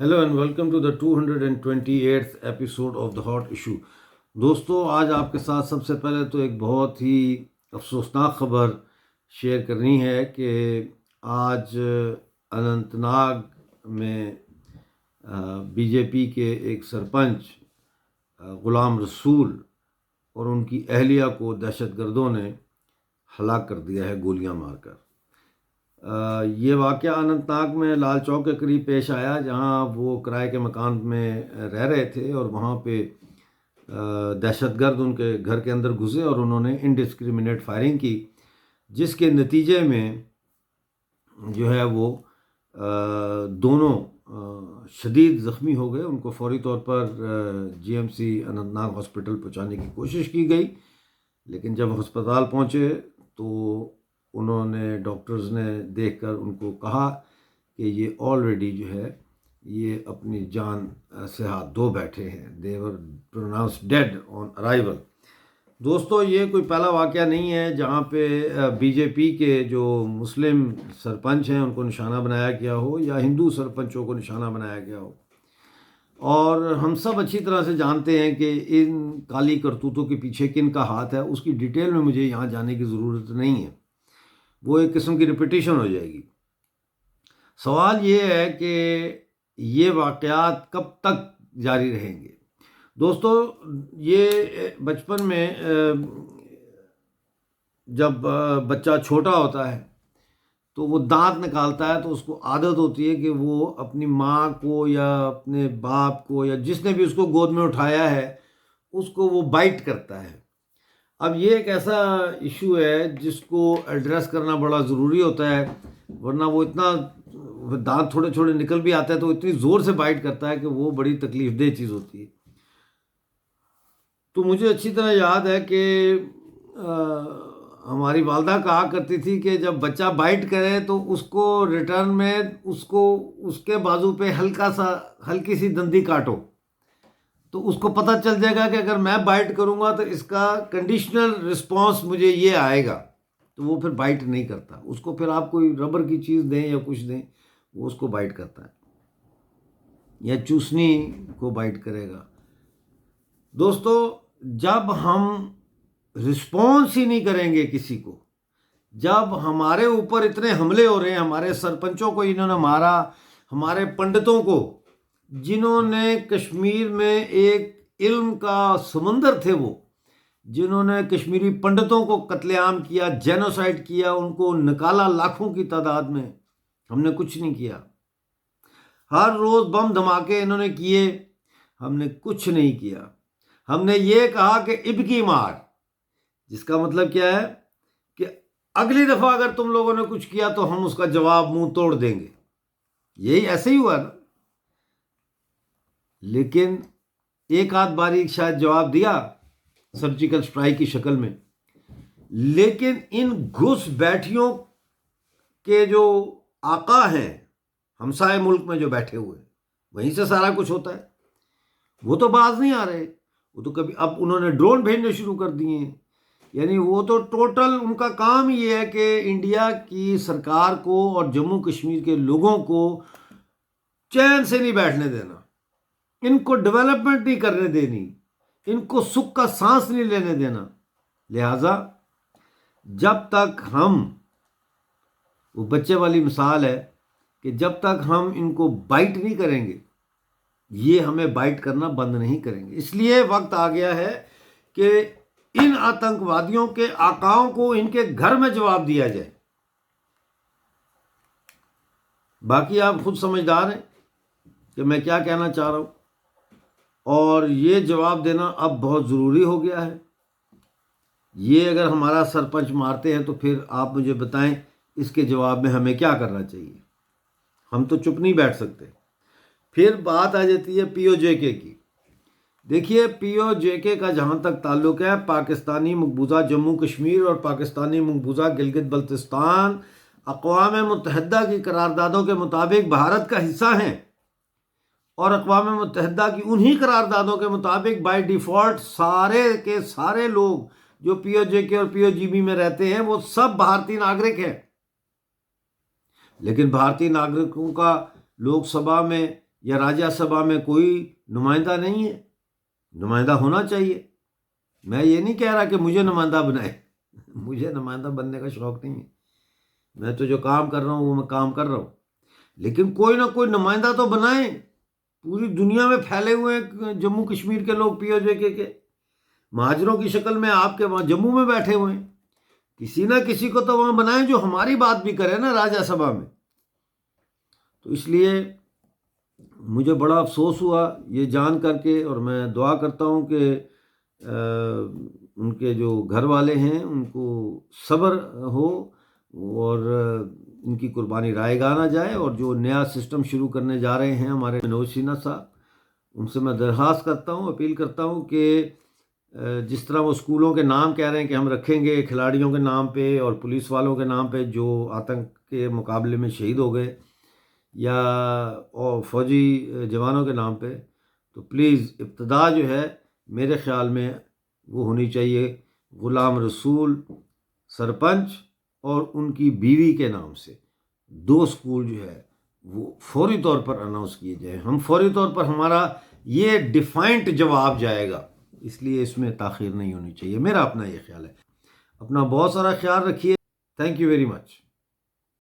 Hello and welcome to the 228th episode of the hot issue. دوستو، آج آپ کے ساتھ سب سے پہلے تو ایک بہت ہی افسوسناک خبر شیئر کرنی ہے کہ آج اننت ناگ میں بی جے پی کے ایک سرپنچ غلام رسول اور ان کی اہلیہ کو دہشت گردوں نے ہلاک کر دیا ہے گولیاں مار کر۔ یہ واقعہ اننت ناگ میں لال چوک کے قریب پیش آیا، جہاں وہ کرائے کے مکان میں رہ رہے تھے اور وہاں پہ دہشت گرد ان کے گھر کے اندر گھسے اور انہوں نے انڈسکریمنیٹ فائرنگ کی، جس کے نتیجے میں جو ہے وہ دونوں شدید زخمی ہو گئے۔ ان کو فوری طور پر G M C Anant Nag hospital پہنچانے کی کوشش کی گئی، لیکن جب ہسپتال پہنچے تو انہوں نے ڈاکٹرز نے دیکھ کر ان کو کہا کہ یہ آلریڈی جو ہے یہ اپنی جان سے ہاتھ دھو بیٹھے ہیں۔ دے ور پروناؤنسڈ ڈیڈ آن ارائیول۔ دوستو، یہ کوئی پہلا واقعہ نہیں ہے جہاں پہ بی جے پی کے جو مسلم سرپنچ ہیں ان کو نشانہ بنایا گیا ہو یا ہندو سرپنچوں کو نشانہ بنایا گیا ہو، اور ہم سب اچھی طرح سے جانتے ہیں کہ ان کالی کرتوتوں کے پیچھے کن کا ہاتھ ہے۔ اس کی ڈیٹیل میں مجھے یہاں جانے کی ضرورت نہیں ہے، وہ ایک قسم کی ریپیٹیشن ہو جائے گی۔ سوال یہ ہے کہ یہ واقعات کب تک جاری رہیں گے؟ دوستو، یہ بچپن میں جب بچہ چھوٹا ہوتا ہے تو وہ دانت نکالتا ہے تو اس کو عادت ہوتی ہے کہ وہ اپنی ماں کو یا اپنے باپ کو یا جس نے بھی اس کو گود میں اٹھایا ہے اس کو وہ بائٹ کرتا ہے۔ اب یہ ایک ایسا ایشو ہے جس کو ایڈریس کرنا بڑا ضروری ہوتا ہے، ورنہ وہ اتنا دانت تھوڑے تھوڑے نکل بھی آتا ہے تو اتنی زور سے بائٹ کرتا ہے کہ وہ بڑی تکلیف دہ چیز ہوتی ہے۔ تو مجھے اچھی طرح یاد ہے کہ ہماری والدہ کہا کرتی تھی کہ جب بچہ بائٹ کرے تو اس کو ریٹرن میں اس کے بازو پہ ہلکی سی دندی کاٹو، تو اس کو پتہ چل جائے گا کہ اگر میں بائٹ کروں گا تو اس کا کنڈیشنل رسپانس مجھے یہ آئے گا، تو وہ پھر بائٹ نہیں کرتا۔ اس کو پھر آپ کوئی ربر کی چیز دیں یا کچھ دیں، وہ اس کو بائٹ کرتا ہے یا چوسنی کو بائٹ کرے گا۔ دوستو، جب ہم رسپانس ہی نہیں کریں گے کسی کو، جب ہمارے اوپر اتنے حملے ہو رہے ہیں، ہمارے سرپنچوں کو انہوں نے مارا، ہمارے پنڈتوں کو جنہوں نے کشمیر میں ایک علم کا سمندر تھے، وہ جنہوں نے کشمیری پنڈتوں کو قتل عام کیا، جینوسائڈ کیا، ان کو نکالا لاکھوں کی تعداد میں، ہم نے کچھ نہیں کیا۔ ہر روز بم دھماکے انہوں نے کیے، ہم نے کچھ نہیں کیا۔ ہم نے یہ کہا کہ اب کی مار، جس کا مطلب کیا ہے کہ اگلی دفعہ اگر تم لوگوں نے کچھ کیا تو ہم اس کا جواب منہ توڑ دیں گے۔ یہی ایسے ہی ہوا نا، لیکن ایک آدھ باری شاید جواب دیا سرجیکل سٹرائک کی شکل میں، لیکن ان گھس بیٹھیوں کے جو آقا ہیں ہمسائے ملک میں جو بیٹھے ہوئے، وہیں سے سارا کچھ ہوتا ہے۔ وہ تو باز نہیں آ رہے، وہ تو کبھی اب انہوں نے ڈرون بھیجنے شروع کر دیے ہیں، یعنی وہ تو ٹوٹل ان کا کام یہ ہے کہ انڈیا کی سرکار کو اور جموں کشمیر کے لوگوں کو چین سے نہیں بیٹھنے دینا، ان کو ڈیولپمنٹ نہیں کرنے دینی، ان کو سکھ کا سانس نہیں لینے دینا۔ لہٰذا جب تک ہم، وہ بچے والی مثال ہے کہ جب تک ہم ان کو بائٹ نہیں کریں گے، یہ ہمیں بائٹ کرنا بند نہیں کریں گے۔ اس لیے وقت آ گیا ہے کہ ان آتنکوادیوں کے آقاؤں کو ان کے گھر میں جواب دیا جائے۔ باقی آپ خود سمجھدار ہیں کہ میں کیا کہنا چاہ رہا ہوں، اور یہ جواب دینا اب بہت ضروری ہو گیا ہے۔ یہ اگر ہمارا سرپنچ مارتے ہیں تو پھر آپ مجھے بتائیں اس کے جواب میں ہمیں کیا کرنا چاہیے؟ ہم تو چپ نہیں بیٹھ سکتے۔ پھر بات آ جاتی ہے پی او جے کے کی۔ دیکھیے، پی او جے کے کا جہاں تک تعلق ہے، پاکستانی مقبوضہ جموں کشمیر اور پاکستانی مقبوضہ گلگت بلتستان اقوام متحدہ کی قراردادوں کے مطابق بھارت کا حصہ ہیں، اور اقوام متحدہ کی انہی قراردادوں کے مطابق بائی ڈیفالٹ سارے کے سارے لوگ جو پی او جے کے اور پی او جی بی میں رہتے ہیں وہ سب بھارتی ناگرک ہیں۔ لیکن بھارتی ناگرکوں کا لوک سبھا میں یا راجیہ سبھا میں کوئی نمائندہ نہیں ہے؟ نمائندہ ہونا چاہیے. میں یہ نہیں کہہ رہا کہ مجھے نمائندہ بنائے، مجھے نمائندہ بننے کا شوق نہیں ہے. میں تو جو کام کر رہا ہوں وہ میں کام کر رہا ہوں، لیکن کوئی نہ کوئی نمائندہ تو بنائیں. پوری دنیا میں پھیلے ہوئے ہیں جموں کشمیر کے لوگ، پی او جے کے مہاجروں کی شکل میں آپ کے وہاں جموں میں بیٹھے ہوئے ہیں. کسی نہ کسی کو تو وہاں بنائیں جو ہماری بات بھی کرے نا راجیہ سبھا میں. تو اس لیے مجھے بڑا افسوس ہوا یہ جان کر کے، اور میں دعا کرتا ہوں کہ ان کے جو گھر والے ہیں ان کو صبر ہو اور ان کی قربانی رائے گاہ نہ جائے. اور جو نیا سسٹم شروع کرنے جا رہے ہیں ہمارے منوج سنہا صاحب، ان سے میں درخواست کرتا ہوں، اپیل کرتا ہوں کہ جس طرح وہ اسکولوں کے نام کہہ رہے ہیں کہ ہم رکھیں گے کھلاڑیوں کے نام پہ اور پولیس والوں کے نام پہ جو آتنک کے مقابلے میں شہید ہو گئے، یا فوجی جوانوں کے نام پہ، تو پلیز ابتدا جو ہے میرے خیال میں وہ ہونی چاہیے غلام رسول سرپنچ اور ان کی بیوی کے نام سے. 2 اسکول جو ہے وہ فوری طور پر اناؤنس کیے جائیں. ہم فوری طور پر، ہمارا یہ ڈیفائنٹ جواب جائے گا، اس لیے اس میں تاخیر نہیں ہونی چاہیے. میرا اپنا یہ خیال ہے. اپنا بہت سارا خیال رکھیے. Thank you very much.